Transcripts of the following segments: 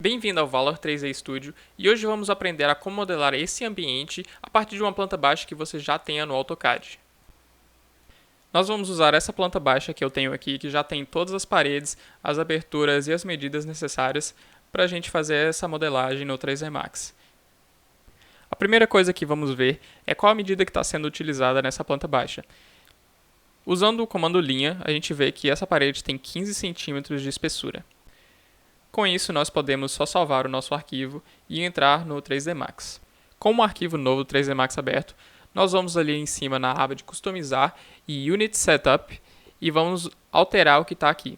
Bem-vindo ao Valor 3D Studio e hoje vamos aprender a como modelar esse ambiente a partir de uma planta baixa que você já tenha no AutoCAD. Nós vamos usar essa planta baixa que eu tenho aqui, que já tem todas as paredes, as aberturas e as medidas necessárias para a gente fazer essa modelagem no 3D Max. A primeira coisa que vamos ver é qual a medida que está sendo utilizada nessa planta baixa. Usando o comando linha, a gente vê que essa parede tem 15 centímetros de espessura. Com isso, nós podemos só salvar o nosso arquivo e entrar no 3D Max. Com um arquivo novo 3D Max aberto, nós vamos ali em cima na aba de customizar e Unit Setup e vamos alterar o que está aqui.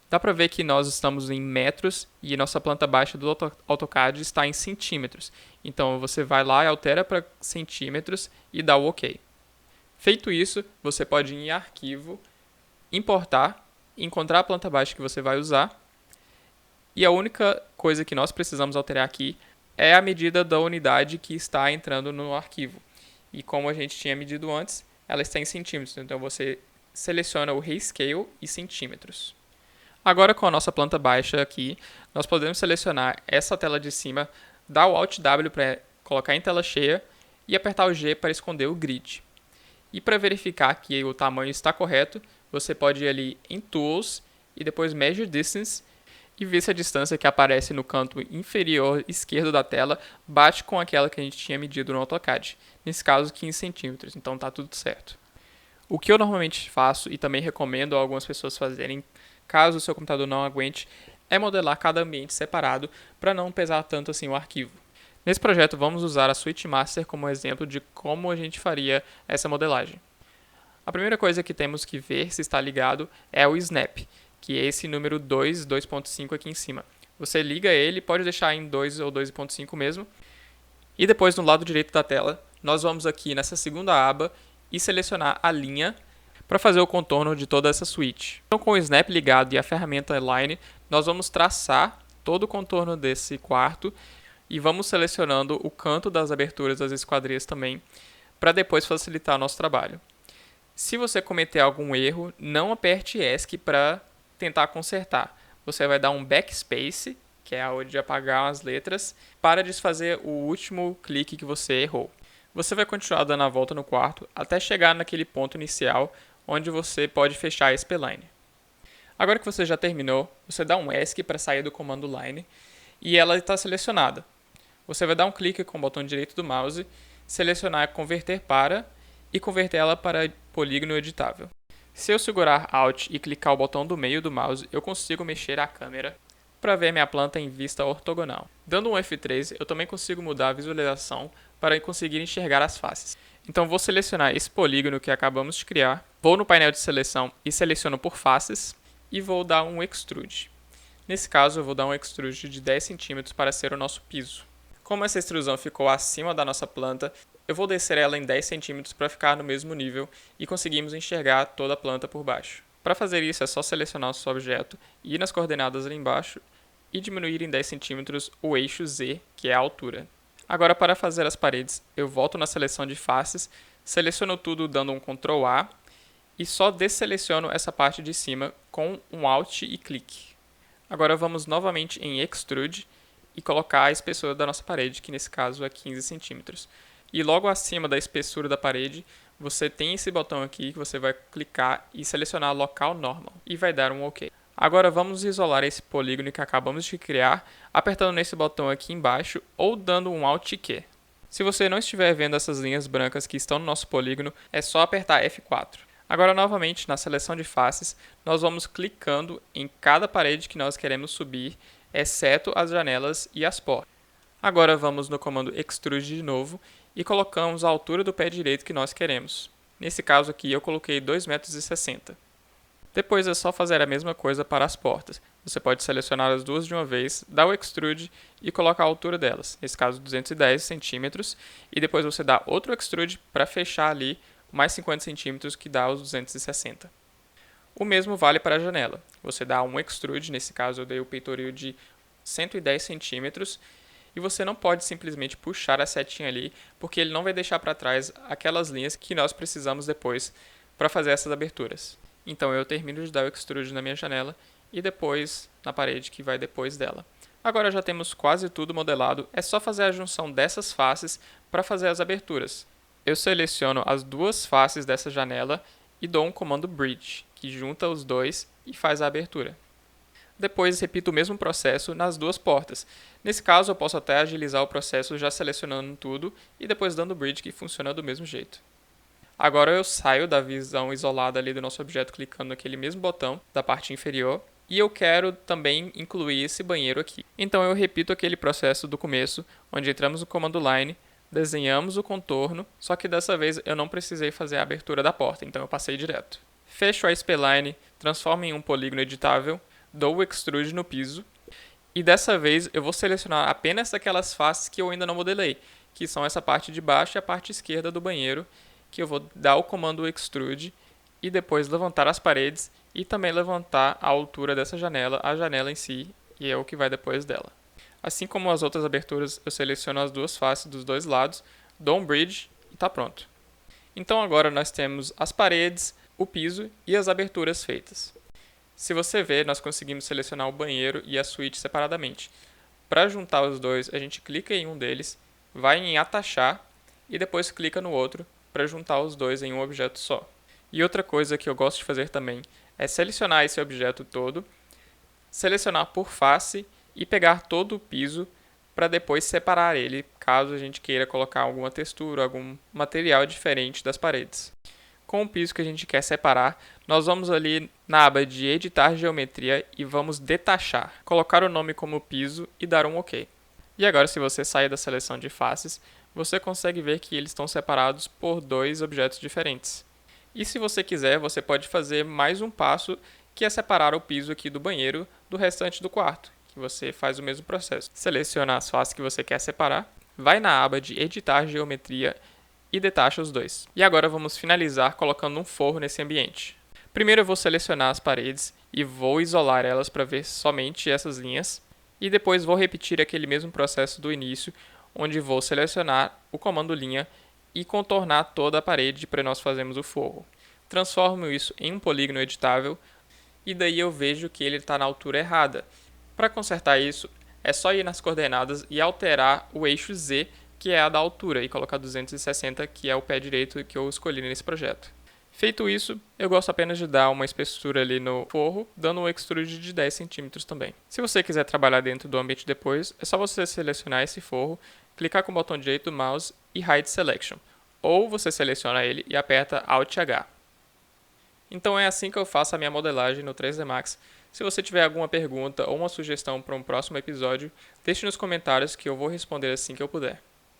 Dá para ver que nós estamos em metros e nossa planta baixa do AutoCAD está em centímetros. Então você vai lá e altera para centímetros e dá o OK. Feito isso, você pode ir em arquivo, importar, encontrar a planta baixa que você vai usar. E a única coisa que nós precisamos alterar aqui é a medida da unidade que está entrando no arquivo. E como a gente tinha medido antes, ela está em centímetros. Então você seleciona o Rescale e centímetros. Agora com a nossa planta baixa aqui, nós podemos selecionar essa tela de cima, dar o Alt W para colocar em tela cheia e apertar o G para esconder o grid. E para verificar que o tamanho está correto, você pode ir ali em Tools e depois Measure Distance e ver se a distância que aparece no canto inferior esquerdo da tela bate com aquela que a gente tinha medido no AutoCAD. Nesse caso, 15 centímetros, então está tudo certo. O que eu normalmente faço e também recomendo a algumas pessoas fazerem, caso o seu computador não aguente, é modelar cada ambiente separado para não pesar tanto assim o arquivo. Nesse projeto, vamos usar a Switch Master como exemplo de como a gente faria essa modelagem. A primeira coisa que temos que ver se está ligado é o Snap, que é esse número 2.5 aqui em cima. Você liga ele, pode deixar em 2 ou 2.5 mesmo. E depois, no lado direito da tela, nós vamos aqui nessa segunda aba e selecionar a linha para fazer o contorno de toda essa switch. Então, com o Snap ligado e a ferramenta Line, nós vamos traçar todo o contorno desse quarto e vamos selecionando o canto das aberturas das esquadrias também, para depois facilitar o nosso trabalho. Se você cometer algum erro, não aperte ESC para tentar consertar. Você vai dar um backspace, que é a hora de apagar as letras, para desfazer o último clique que você errou. Você vai continuar dando a volta no quarto até chegar naquele ponto inicial onde você pode fechar a spline. Agora que você já terminou, você dá um ESC para sair do comando line e ela está selecionada. Você vai dar um clique com o botão direito do mouse, selecionar converter para e converter ela para polígono editável. Se eu segurar Alt e clicar o botão do meio do mouse, eu consigo mexer a câmera para ver minha planta em vista ortogonal. Dando um F3, eu também consigo mudar a visualização para conseguir enxergar as faces. Então vou selecionar esse polígono que acabamos de criar, vou no painel de seleção e seleciono por faces e vou dar um Extrude. Nesse caso, eu vou dar um Extrude de 10 cm para ser o nosso piso. Como essa extrusão ficou acima da nossa planta, eu vou descer ela em 10 cm para ficar no mesmo nível e conseguimos enxergar toda a planta por baixo. Para fazer isso é só selecionar o seu objeto, ir nas coordenadas ali embaixo e diminuir em 10 cm o eixo Z, que é a altura. Agora para fazer as paredes, eu volto na seleção de faces, seleciono tudo dando um Ctrl A e só desseleciono essa parte de cima com um Alt e clique. Agora vamos novamente em Extrude e colocar a espessura da nossa parede, que nesse caso é 15 centímetros. E logo acima da espessura da parede, você tem esse botão aqui que você vai clicar e selecionar Local Normal e vai dar um OK. Agora vamos isolar esse polígono que acabamos de criar, apertando nesse botão aqui embaixo ou dando um Alt Q. Se você não estiver vendo essas linhas brancas que estão no nosso polígono, é só apertar F4. Agora novamente na seleção de faces, nós vamos clicando em cada parede que nós queremos subir, exceto as janelas e as portas. Agora vamos no comando Extrude de novo e colocamos a altura do pé direito que nós queremos. Nesse caso aqui eu coloquei 2,60 m. Depois é só fazer a mesma coisa para as portas. Você pode selecionar as duas de uma vez, dar o Extrude e colocar a altura delas, nesse caso 210 centímetros, e depois você dá outro Extrude para fechar ali mais 50 centímetros que dá os 260. O mesmo vale para a janela. Você dá um Extrude, nesse caso eu dei o peitoril de 110 centímetros, e você não pode simplesmente puxar a setinha ali, porque ele não vai deixar para trás aquelas linhas que nós precisamos depois para fazer essas aberturas. Então eu termino de dar o Extrude na minha janela e depois na parede que vai depois dela. Agora já temos quase tudo modelado, é só fazer a junção dessas faces para fazer as aberturas. Eu seleciono as duas faces dessa janela e dou um comando Bridge, que junta os dois e faz a abertura. Depois repito o mesmo processo nas duas portas. Nesse caso eu posso até agilizar o processo já selecionando tudo e depois dando Bridge, que funciona do mesmo jeito. Agora eu saio da visão isolada ali do nosso objeto clicando naquele mesmo botão da parte inferior e eu quero também incluir esse banheiro aqui. Então eu repito aquele processo do começo, onde entramos no comando line, desenhamos o contorno, só que dessa vez eu não precisei fazer a abertura da porta, então eu passei direto. Fecho a spline, transformo em um polígono editável, dou o extrude no piso e dessa vez eu vou selecionar apenas aquelas faces que eu ainda não modelei, que são essa parte de baixo e a parte esquerda do banheiro, que eu vou dar o comando extrude e depois levantar as paredes e também levantar a altura dessa janela, a janela em si, e é o que vai depois dela. Assim como as outras aberturas, eu seleciono as duas faces dos dois lados, dou um bridge e está pronto. Então agora nós temos as paredes, o piso e as aberturas feitas. Se você ver, nós conseguimos selecionar o banheiro e a suíte separadamente. Para juntar os dois, a gente clica em um deles, vai em atachar e depois clica no outro para juntar os dois em um objeto só. E outra coisa que eu gosto de fazer também é selecionar esse objeto todo, selecionar por face e pegar todo o piso para depois separar ele, caso a gente queira colocar alguma textura, algum material diferente das paredes. Com o piso que a gente quer separar, nós vamos ali na aba de editar geometria e vamos detachar, colocar o nome como piso e dar um OK. E agora, se você sair da seleção de faces, você consegue ver que eles estão separados por dois objetos diferentes. E se você quiser, você pode fazer mais um passo, que é separar o piso aqui do banheiro do restante do quarto, que você faz o mesmo processo. Seleciona as faces que você quer separar, vai na aba de editar geometria e detacha os dois. E agora vamos finalizar colocando um forro nesse ambiente. Primeiro eu vou selecionar as paredes e vou isolar elas para ver somente essas linhas. E depois vou repetir aquele mesmo processo do início, onde vou selecionar o comando linha e contornar toda a parede para nós fazermos o forro. Transformo isso em um polígono editável e daí eu vejo que ele está na altura errada. Para consertar isso, é só ir nas coordenadas e alterar o eixo Z, que é a da altura, e colocar 260, que é o pé direito que eu escolhi nesse projeto. Feito isso, eu gosto apenas de dar uma espessura ali no forro, dando um extrude de 10 cm também. Se você quiser trabalhar dentro do ambiente depois, é só você selecionar esse forro, clicar com o botão direito do mouse e Hide Selection, ou você seleciona ele e aperta Alt H. Então é assim que eu faço a minha modelagem no 3D Max. Se você tiver alguma pergunta ou uma sugestão para um próximo episódio, deixe nos comentários que eu vou responder assim que eu puder.